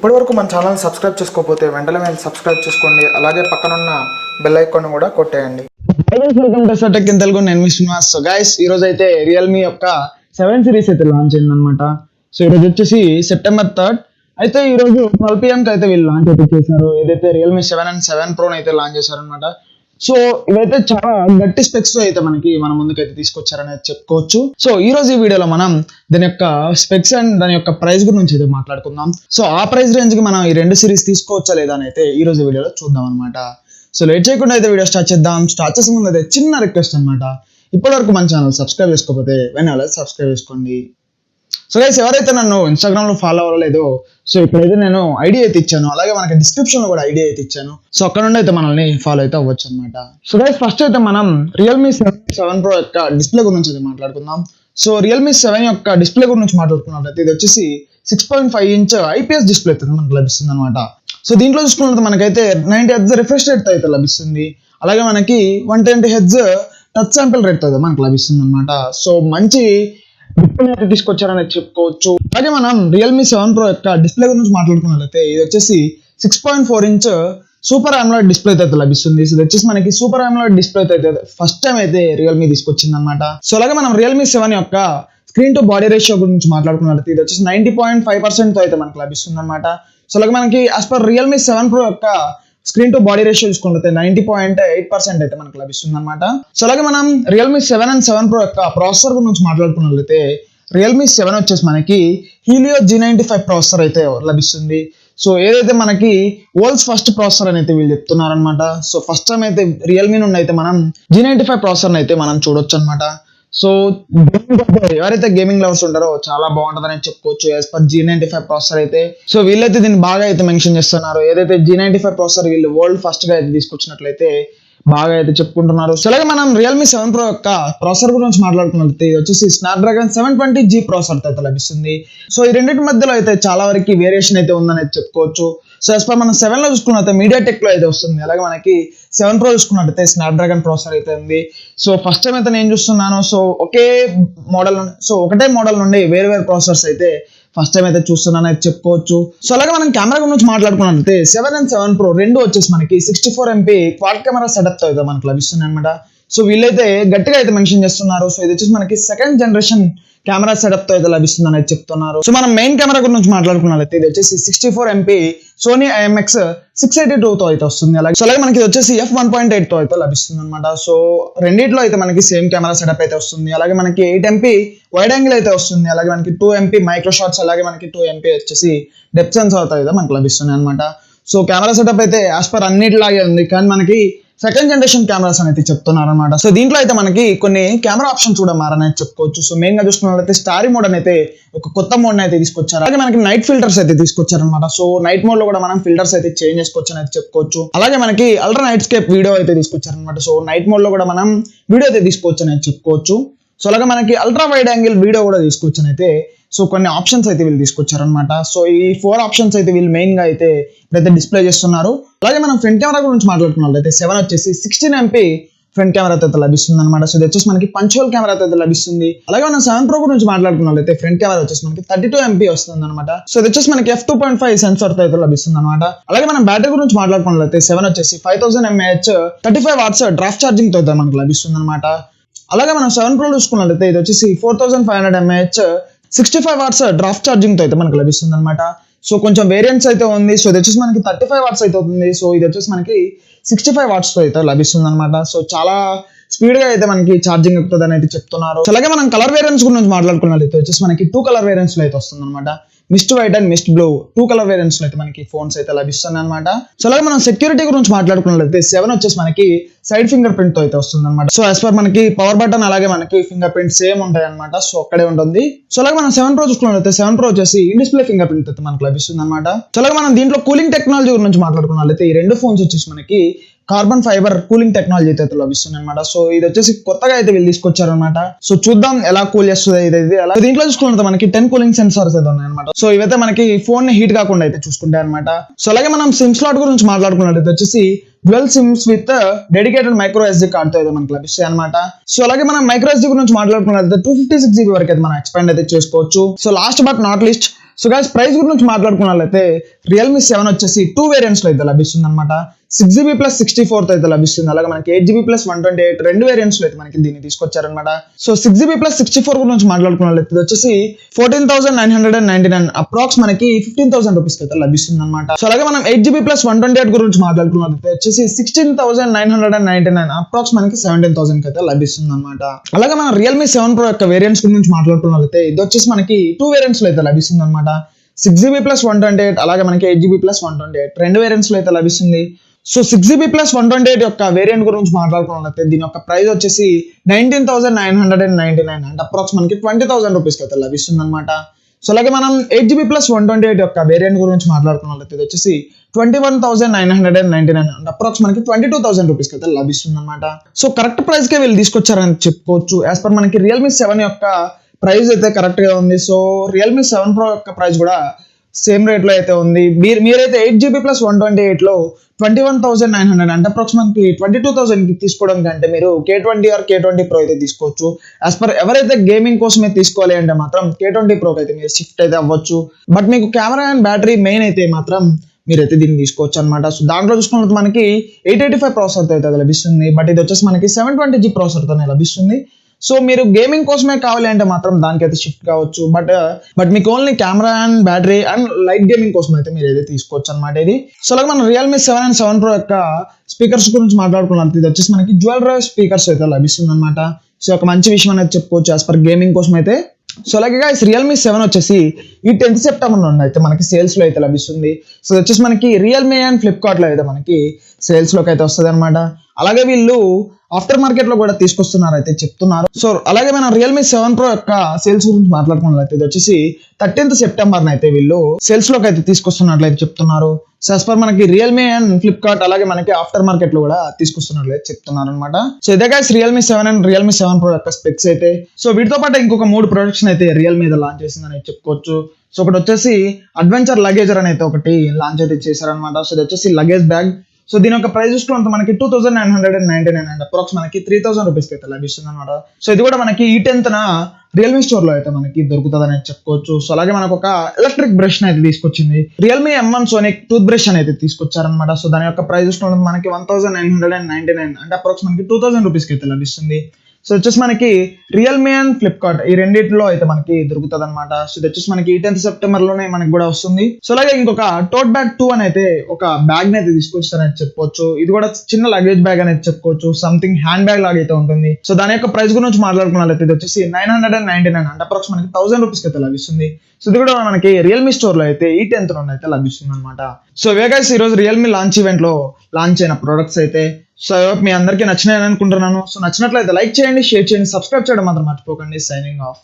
ఇప్పటివరకు మన channel subscribe చేసుకోకపోతే వెంటనే సబ్స్క్రైబ్ చేసుకోండి. అలాగే పక్కనున్న బెల్ ఐకాన్ కూడా కొట్టేయండి. టెక్ ఇన్ తెలుగు, నేను మీ శ్రీనివాస్. సో గైస్, ఈ రోజు అయితే రియల్మీ యొక్క 7 సిరీస్ అయితే లాంచ్ అయింది అనమాట. సో ఈరోజు వచ్చేసి సెప్టెంబర్ 3rd అయితే ఈ రోజు 12 PM కి అయితే వీళ్ళు లాంచ్ అయితే చేశారు. ఏదైతే రియల్మీ 7 అండ్ 7 Pro అయితే లాంచ్ చేశారు అనమాట. సో ఇవైతే చాలా గట్టి స్పెక్స్ తో అయితే మన ముందుకైతే తీసుకొచ్చారనేది చెప్పుకోవచ్చు. సో ఈ రోజు ఈ వీడియోలో మనం దాని యొక్క స్పెక్స్ అండ్ దాని యొక్క ప్రైస్ గురించి అయితే మాట్లాడుకుందాం. సో ఆ ప్రైస్ రేంజ్ కి మనం ఈ రెండు సిరీస్ తీసుకోవచ్చా లేదా అని అయితే ఈ రోజు వీడియోలో చూద్దాం అనమాట. సో లేట్ చేయకుండా అయితే వీడియో స్టార్ట్ చేద్దాం. స్టార్ట్ చేసే ముందు అయితే చిన్న రిక్వెస్ట్ అనమాట, ఇప్పటివరకు మన ఛానల్ సబ్స్క్రైబ్ చేసుకోకపోతే వెంటనే సబ్స్క్రైబ్ చేసుకోండి. సో గైస్, ఎవరైతే నన్ను ఇన్స్టాగ్రామ్ లో ఫాలో అవ్వలేదో, సో ఇప్పుడైతే నేను ఐడి అయితే ఇచ్చాను, అలాగే మనకి డిస్క్రిప్షన్ లో కూడా ఐడి అయితే ఇచ్చాను. సో అక్కడ నుండి అయితే మనల్ని ఫాలో అయితే అవ్వచ్చు అనమాట. సో గైస్, ఫస్ట్ అయితే మనం రియల్మీ 7 Pro యొక్క డిస్ప్లే గురించి అయితే మాట్లాడుకుందాం. సో రియల్మీ 7 యొక్క డిస్ప్లే గురించి మాట్లాడుకున్నట్లయితే ఇది వచ్చేసి 6.5 inch IPS డిస్ప్లే అయితే మనకు లభిస్తుంది అనమాట. సో దీంట్లో చూసుకున్నట్టు మనకైతే 90 Hz రిఫ్రెష్ రేట్ అయితే లభిస్తుంది. అలాగే మనకి 120 Hz టచ్ శాంపిల్ రేట్ అయితే మనకు లభిస్తుంది అనమాట. సో మంచి డిస్ప్లే అయితే తీసుకొచ్చారనేది చెప్పుకోవచ్చు. అలాగే మనం రియల్మీ 7 Pro యొక్క డిస్ప్లే గురించి మాట్లాడుకున్నట్లయితే ఇది వచ్చేసి 6.4 inch సూపర్ AMOLED డిస్ప్లే అయితే లభిస్తుంది. సో ఇది వచ్చేసి మనకి సూపర్ AMOLED డిస్ప్లే అయితే ఫస్ట్ టైం అయితే రియల్మీ తీసుకొచ్చింది అనమాట. సో అలాగే మనం రియల్మీ 7 యొక్క స్క్రీన్ టు బాడీ రేషియో గురించి మాట్లాడుకున్నట్లయితే ఇది వచ్చేసి 90.5% తో అయితే మనకు లభిస్తుంది అనమాట. సో అలాగే మనకి యాజ్ పర్ రియల్మీ 7 Pro యొక్క స్క్రీన్ టు బాడీ రేషియో చూసుకుంటే 90.8% అయితే మనకు లభిస్తుంది అనమాట. సో అలాగే మనం రియల్మీ 7 అండ్ 7 Pro యొక్క ప్రాసెసర్ గురించి మాట్లాడుకున్నట్లయితే రియల్మీ 7 వచ్చేసి మనకి హీలియో G95 ప్రాసెసర్ అయితే లభిస్తుంది. సో ఏదైతే మనకి వరల్డ్స్ ఫస్ట్ ప్రాసెసర్ అని అయితే వీళ్ళు చెప్తున్నారనమాట. సో ఫస్ట్ టైం అయితే రియల్మీ నుండి అయితే మనం G95 ప్రాసెసర్ అయితే మనం చూడొచ్చు అనమాట. సో ఎవరైతే గేమింగ్ లవర్స్ ఉంటారో చాలా బాగుంటుందని చెప్పుకోవచ్చు యాజ్ పర్ G95 ప్రాసెసర్ అయితే. సో వీళ్ళైతే దీన్ని బాగా అయితే మెన్షన్ చేస్తున్నారు. ఏదైతే G95 ప్రాసెసర్ వీళ్ళు వరల్డ్ ఫస్ట్ గా అయితే తీసుకొచ్చినట్లయితే బాగా అయితే చెప్పుకుంటున్నారు. సో అలాగే మనం రియల్మీ 7 Pro యొక్క ప్రాసెసర్ గురించి మాట్లాడుకున్నట్లయితే ఇది వచ్చేసి స్నాప్డ్రాగన్ 720G ప్రాసెసర్ అయితే లభిస్తుంది. సో ఈ రెండింటి మధ్యలో అయితే చాలా వరకు వేరియేషన్ అయితే ఉందని చెప్పుకోవచ్చు. సో యాజ్ పర్ మనం 7 లో చూసుకున్నట్లయితే మీడియాటెక్ లో అయితే వస్తుంది. అలాగే మనకి 7 Pro చూసుకున్నట్లయితే స్నాప్డ్రాగన్ ప్రాసెసర్ అయితే ఉంది. సో ఫస్ట్ టైం అయితే నేను చూస్తున్నాను. సో ఒకటే మోడల్ నుండి వేరు వేరు ప్రాసెసర్స్ అయితే ఫస్ట్ టైం అయితే చూస్తున్నాను అయితే చెప్పుకోవచ్చు. సో అలాగే మనం కెమెరా గురించి మాట్లాడుకున్నట్లయితే 7 అండ్ 7 Pro రెండు వచ్చేసి మనకి 64 MP క్వాడ్ కెమెరా సెటప్ తో అయితే మనకు లభిస్తుంది అనమాట. సో వీళ్ళైతే గట్టిగా అయితే మెన్షన్ చేస్తున్నారు. సో ఇది వచ్చేసి మనకి సెకండ్ జనరేషన్ కెమెరా సెటప్ తో అయితే లభిస్తుంది అనేది చెప్తున్నారు. సో మనం మెయిన్ కెమెరా గురించి మాట్లాడుకున్నట్లయితే ఇది వచ్చేసి 64 MP సోనీ IMX 682 తో అయితే వస్తుంది. అలాగే మనకి ఇది వచ్చేసి f1.8 తో అయితే లభిస్తుంది అనమాట. సో రెండిట్లో అయితే మనకి సేమ్ కెమెరా సెటప్ అయితే వస్తుంది. అలాగే మనకి 8 MP వైడ్ యాంగిల్ అయితే వస్తుంది. అలాగే మనకి 2 MP మైక్రో షాట్స్, అలాగే మనకి 2 MP వచ్చేసి డెప్త్ సెన్సార్ అయితే మనకు లభిస్తుంది అనమాట. సో కెమెరా సెటప్ అయితే యాజ్ పర్ అన్నిటిలాగే ఉంది, కానీ మనకి సెకండ్ జనరేషన్ కెమెరాస్ అనేది చెప్తున్నారు అనమాట. సో దీంట్లో అయితే మనకి కొన్ని కెమెరా ఆప్షన్స్ కూడా మారని చెప్పుకోవచ్చు. సో మెయిన్ గా చూసుకున్నట్లయితే స్టారీ మోడ్ అయితే ఒక కొత్త మోడ్ అయితే తీసుకొచ్చారు. అలాగే మనకి నైట్ ఫిల్టర్స్ అయితే తీసుకొచ్చారు అనమాట. సో నైట్ మోడ్ లో కూడా మనం ఫిల్టర్స్ అయితే చేంజ్ చేసుకోవచ్చు అనేది చెప్పుకోవచ్చు. అలాగే మనకి అల్ట్రా నైట్ స్కేప్ వీడియో అయితే తీసుకొచ్చారు అనమాట. సో నైట్ మోడ్ లో కూడా మనం వీడియో అయితే తీసుకోవచ్చు అనేది చెప్పుకోవచ్చు. సో అలాగే మనకి అల్ట్రా వైడ్ యాంగిల్ వీడియో కూడా తీసుకోవచ్చు అయితే సో కొన్ని ఆప్షన్స్ అయితే వీళ్ళు తీసుకొచ్చారనమాట. సో ఈ 4 ఆప్షన్స్ అయితే వీళ్ళు మెయిన్ గా అయితే ఇప్పుడైతే డిస్ప్లే చేస్తున్నారు. అలాగే మనం ఫ్రంట్ కెమెరా గురించి మాట్లాడుకున్నట్లయితే 7 వచ్చేసి 16 MP ఫ్రంట్ కెమెరా అయితే లభిస్తుంది అనమాట. సో ఇది వచ్చేసి మనకి పంచువల్ కెమెరా అయితే లభిస్తుంది. అలాగే మనం 7 Pro గురించి మాట్లాడుకున్నట్లయితే ఫ్రంట్ కెమెరా వచ్చేసి మనకి 32 MP వస్తుంది అనమాట. సో ఇది వచ్చేసి మనకి f2.5 సెన్సార్ అయితే లభిస్తుంది అనమాట. అలాగే మనం బ్యాటరీ గురించి మాట్లాడుకున్నట్లయితే 7 వచ్చేసి 5000 mAh 35 watts డ్రాఫ్ట్ ఛార్జింగ్ తో అయితే మనకు లభిస్తుంది అనమాట. అలాగే మనం 7 Pro చూసుకున్నట్లయితే ఇది వచ్చేసి 4500 mAh 65 watts డ్రాఫ్ట్ ఛార్జింగ్ తో అయితే మనకు లభిస్తుంది అనమాట. సో కొంచెం వేరియంట్స్ అయితే ఉంది. సో ఇది వచ్చేసి మనకి 35 watts అయితే అవుతుంది. సో ఇది వచ్చేసి మనకి 65 watts తో అయితే లభిస్తుంది అనమాట. సో చాలా స్పీడ్ గా అయితే మనకి ఛార్జింగ్ ఎక్కుతుంది అని అయితే చెప్తున్నారు. సో అలాగే మనం కలర్ వేరియంట్స్ గురించి మాట్లాడుకున్నట్లయితే వచ్చేసి మనకి 2 కలర్ వేరియంట్స్ లో అయితే వస్తుంది అనమాట. Mist white and mist blue 2 colour variants లో అయితే మనకి ఫోన్స్ అయితే లభిస్తుంది అనమాట. సో అలాగే మనం సెక్యూరిటీ గురించి మాట్లాడుకున్నట్లయితే 7 వచ్చేసి మనకి సైడ్ ఫింగర్ ప్రింట్ తో అయితే వస్తుంది అనమాట. సో యాజ్ పర్ మనకి పవర్ బటన్ అలాగే మనకి ఫింగర్ ప్రింట్ సేమ్ ఉంటాయి అనమాట. సో అక్కడే ఉంటుంది. సో అలాగే మనం 7 Pro చూసుకున్నట్లయితే 7 Pro వచ్చేసి ఇన్ డిస్ప్లే ఫింగర్ ప్రింట్ అయితే మనకు లభిస్తుంది అనమాట. సో అలాగే మనం దీంట్లో కూలింగ్ టెక్నాలజీ గురించి మాట్లాడుకున్నట్లయితే ఈ రెండు ఫోన్స్ వచ్చేసి మనకి కార్బన్ ఫైబర్ కూలింగ్ టెక్నాలజీ అయితే లభిస్తుంది అనమాట. సో ఇది వచ్చేసి కొత్తగా అయితే వీళ్ళు తీసుకొచ్చారు అనమాట. సో చూద్దాం ఎలా కూల్ చేస్తుంది ఇది. అలా దీంట్లో చూసుకుంటే మనకి 10 కూలింగ్ సెన్సార్స్ అయితే ఉన్నాయి అనమాట. సో ఇవైతే మనకి ఫోన్ ని హీట్ కాకుండా అయితే చూసుకుంటాయి అనమాట. సో అలాగే మనం సిమ్ స్లాట్ గురించి మాట్లాడుకున్నట్లయితే వచ్చేసి dual sims with dedicated micro SD card తో అయితే మనకు లభిస్తాయి అనమాట. సో అలాగే మనం మైక్రో SD గురించి మాట్లాడుకున్నట్లయితే 256 GB వరకు అయితే మనం ఎక్స్పాండ్ అయితే చేసుకోవచ్చు. So last but not least so guys price గురించి మాట్లాడుకున్నట్లయితే రియల్మీ 7 వచ్చేసి 2 వేరియంట్స్ లో అయితే లభిస్తుంది అనమాట. 6GB ప్లస్ 64 అయితే లభిస్తుంది. అలాగే మనకి 8GB ప్లస్ 128 రెండు వేరియంట్స్ లో అయితే మనకి దీన్ని తీసుకొచ్చారనమాట. సో 6GB ప్లస్ 64 గురించి మాట్లాడుకున్నట్లయితే ఇది వచ్చేసి 14,999 అప్రాక్స్ మనకి 15,000 రూపీస్ అయితే లభిస్తుంది అనమాట. సో అలాగే మనం 8GB ప్లస్ 128 గురించి మాట్లాడుకున్నట్లయితే వచ్చేసి 16,999 అప్రాక్స్ మనకి 17,000 అయితే లభిస్తుంది అనమాట. అలాగే మన రియల్మీ 7 Pro యొక్క వేరియంట్స్ గురించి మాట్లాడుకున్నట్లయితే ఇది వచ్చేసి మనకి 2 వేరియంట్స్ లో అయితే లభిస్తుంది అనమాట. 6GB ప్లస్ 128 అలాగే మనకి 8GB ప్లస్ 128 రెండు వేరియంట్స్ లో అయితే లభిస్తుంది. సో 6GB ప్లస్ 128 యొక్క వేరియంట్ గురించి మాట్లాడుకున్నట్లయితే దీని యొక్క ప్రైస్ వచ్చేసి 19,999 అంటే అప్రాక్స్ మనకి 20,000 రూపీస్ అయితే లభిస్తుంది అనమాట. సో అలాగే మనం 8GB ప్లస్ 128 యొక్క వేరియంట్ గురించి మాట్లాడుకున్నట్లయితే ఇది వచ్చేసి 21,999 అంటే అప్రాక్స్ మనకి 22,000 రూపీస్ అయితే లభిస్తుంది అనమాట. సో కరెక్ట్ ప్రైస్ కే వీళ్ళు తీసుకొచ్చారని చెప్పుకోవచ్చు. యాజ్ పర్ మనకి రియల్మీ 7 యొక్క ప్రైస్ అయితే కరెక్ట్ గా ఉంది. సో రియల్మీ 7 Pro యొక్క ప్రైస్ కూడా సేమ్ రేట్ లో అయితే ఉంది. మీరైతే 8GB ప్లస్ 128 లో 21,900 అంటే అప్రాక్సిమేట్లీ 22,000 కి తీసుకోవడం కంటే మీరు K20 ఆర్ K20 Pro అయితే తీసుకోవచ్చు. యాజ్ పర్ ఎవరైతే గేమింగ్ కోసమే తీసుకోవాలి అంటే మాత్రం K20 Pro అయితే మీరు షిఫ్ట్ అయితే అవ్వచ్చు. బట్ మీకు కెమెరా అండ్ బ్యాటరీ మెయిన్ అయితే మాత్రం మీరైతే దీన్ని తీసుకోవచ్చు అనమాట. సో దాంట్లో చూసుకున్నట్టు మనకి 885 ప్రాసెసర్ అయితే లభిస్తుంది. బట్ ఇది వచ్చేసి మనకి 720G ప్రాసెసర్ తోనే లభిస్తుంది. సో మీరు గేమింగ్ కోసమే కావాలి అంటే మాత్రం దానికైతే షిఫ్ట్ కావచ్చు. బట్ మీకు only camera and battery and light gaming కోసం అయితే మీరు అయితే తీసుకోవచ్చు అనమాట ఇది. సో అలాగే మనం రియల్మీ 7 అండ్ 7 Pro యొక్క స్పీకర్స్ గురించి మాట్లాడుకున్నట్టు ఇది వచ్చేసి మనకి డ్యూయల్ డ్రైవ్ స్పీకర్స్ అయితే లభిస్తుంది అనమాట. సో ఒక మంచి విషయం అనేది చెప్పుకోవచ్చు యాజ్ పర్ గేమింగ్ కోసం అయితే. సో అలాగే గైస్ రియల్మీ 7 వచ్చేసి ఈ 10th September నుండి అయితే మనకి సేల్స్ లో అయితే లభిస్తుంది. సో వచ్చేసి మనకి రియల్మీ అండ్ ఫ్లిప్కార్ట్ లో అయితే మనకి సేల్స్ లోకి అయితే వస్తుంది అనమాట. అలాగే వీళ్ళు ఆఫ్టర్ మార్కెట్ లో కూడా తీసుకొస్తున్నారు అయితే చెప్తున్నారు. సో అలాగే మన రియల్మీ 7 Pro యొక్క సేల్స్ గురించి మాట్లాడుకున్నట్లయితే ఇది వచ్చేసి 13th September అయితే వీళ్ళు సేల్స్ లోకి అయితే తీసుకొస్తున్నట్లయితే చెప్తున్నారు. సో as per మనకి రియల్మీ అండ్ ఫ్లిప్కార్ట్ అలాగే మనకి ఆఫ్టర్ మార్కెట్ లో కూడా తీసుకొస్తున్నట్లయితే చెప్తున్నారు అనమాట. సో ఇదే guys Realme 7 and Realme 7 Pro యొక్క స్పెక్స్ అయితే. సో వీటితో పాటు ఇంకొక 3 ప్రొడక్ట్స్ అయితే రియల్మీ మీద లాంచ్ చేసిందని చెప్పుకోవచ్చు. సో ఒకటి వచ్చేసి అడ్వెంచర్ లగేజర్ అని అయితే ఒకటి లాంచ్ అయితే చేశారనమాట. సో ఇది వచ్చేసి లగేజ్ బ్యాగ్. సో దీని యొక్క ప్రైస్ చూసుకుంటే మనకి 2,999 అండ్ అప్రాక్స్ మనకి 3,000 రూపీస్ అయితే లభిస్తుంది అనమాట. సో ఇది కూడా మనకి ఈ 10th రియల్మీ స్టోర్ లో అయితే మనకి దొరుకుతుంది అని చెప్పుకోవచ్చు. సో అలాగే మనకు ఒక ఎలక్ట్రిక్ బ్రష్ అయితే తీసుకొచ్చింది. Realme M1 sonic tooth brush అనేది తీసుకొచ్చారనమాట. సో దాని యొక్క ప్రైస్ చూసుకుంటే మనకి 1,999 అంటే అప్రాక్స్ మనకి 2,000 రూపీస్ అయితే లభిస్తుంది. సో వచ్చేసి మనకి రియల్మీ అండ్ ఫ్లిప్కార్ట్ ఈ రెండింటిలో అయితే మనకి దొరుకుతుంది అనమాట. సో ఇది వచ్చేసి మనకి 10th September లోనే మనకి కూడా వస్తుంది. సో అలాగే ఇంకొక టోట్ బ్యాగ్ 2 అని అయితే ఒక బ్యాగ్ ని అయితే తీసుకొచ్చారని చెప్పుకోవచ్చు. ఇది కూడా చిన్న లగేజ్ బ్యాగ్ అనేది చెప్పుకోవచ్చు. సంథింగ్ హ్యాండ్ బ్యాగ్ లాగా అయితే ఉంటుంది. సో దాని యొక్క ప్రైస్ గురించి మాట్లాడుకున్నట్లయితే ఇది వచ్చేసి 999 అంటే అప్రాక్స్ మనకి 1,000 రూపీస్ అయితే లభిస్తుంది. సో ఇది కూడా మనకి రియల్మీ స్టోర్ లో అయితే ఈ 10th నుండి అయితే లభిస్తుంది అనమాట. సో వేగైస్ ఈ రోజు రియల్మీ లాంచ్ ఈవెంట్ లో లాంచ్ అయిన ప్రొడక్ట్స్ అయితే. సో మీ అందరికీ నచ్చినాయని అనుకుంటున్నాను. సో నచ్చినట్లయితే లైక్ చేయండి, షేర్ చేయండి, సబ్స్క్రైబ్ చేయడం మాత్రం మర్చిపోకండి. Signing off.